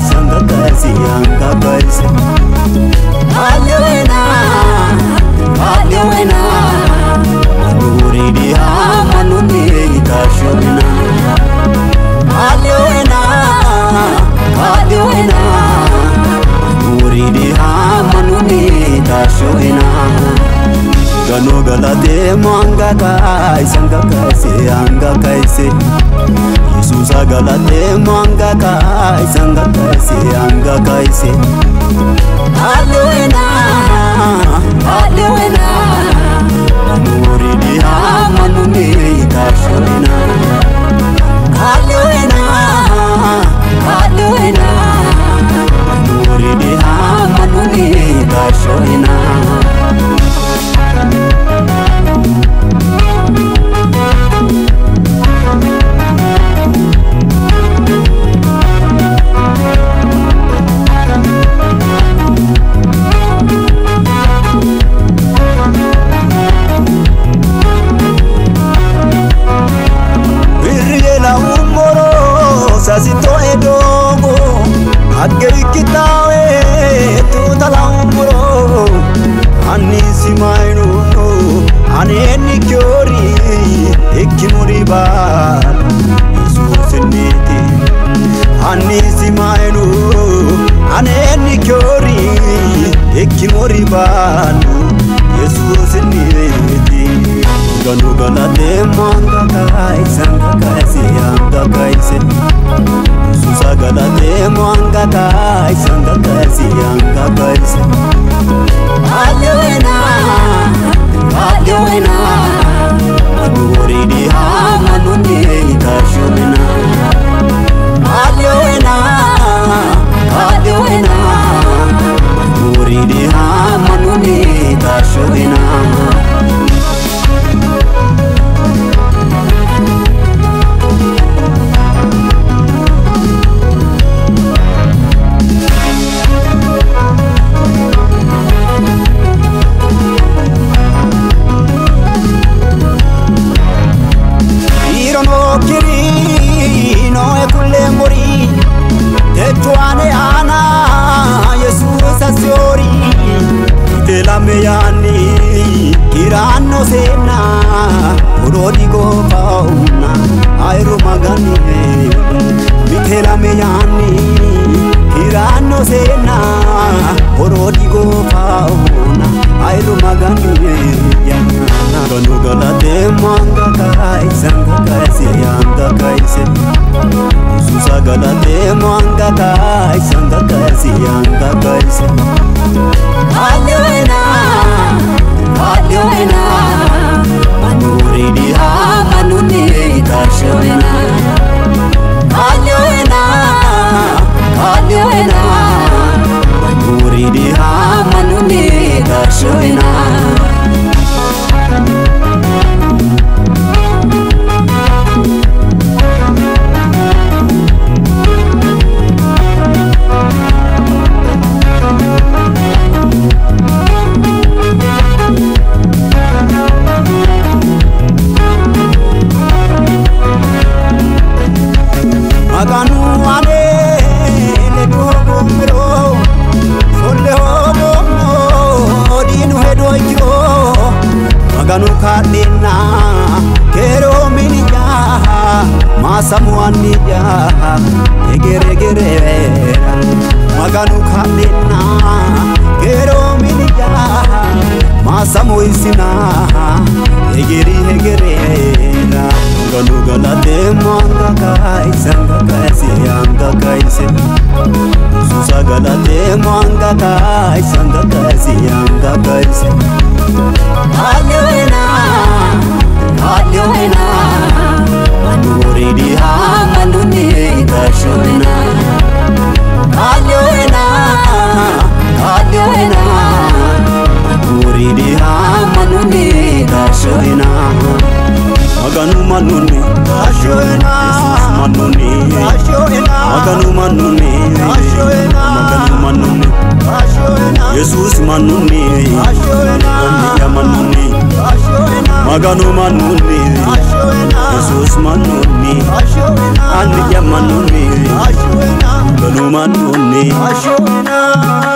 sanga kaisi anga kaisi Alewena Nuri dia manuni itashona Alewena Nuri dia manuni itashona Gano galate manga kai sanga kaisi anga kaisi Jesus galate manga kai sanga kaisi anga kaisi Alewena Nuri dia manuni itashona Alewena Nuri dia manuni itashona Sasito edogo ageri kitawe tutalaumuro anisi maino aneni kyori ekimuri ba Jesus niti anisi maino aneni kyori ekimuri ba Jesus niti ganu galate manga kai sanga kaisi anga kaisi Susa galate manga kai sanga kaisi anga kaisi Alewena Nuri dia manuni itashona Alewena Nuri dia manuni itashona Yani kirano sena urodi go pauna ayro magani mikela me yani kirano sena urodi go pauna ayro magani yana ganu galate manga kai sanga kaisi anga kaisi Susa galate manga kai sanga kaisi anga kaisi Alewena Nuri dia manuni itashona Alewena Nuri dia manuni itashona Maganu ane le dogo mero solle hobo dinu hedo yo Maganu kadina kero minija masamu anija egere Maganu kadina kero minija masamu isina egere Ganu galate manga kai sanga kaisi anga kaisi Susa galate manga kai sanga kaisi anga kaisi Alewena Nuri dia manuni itashona Alewena Nuri dia manuni itashona Maganu manuni ashona manuni ashona Maganu manuni ashona Jesus manuni ashona manuni ashona Maganu manuni ashona Jesus manuni ashona manuni ashona Banu manunni Ashona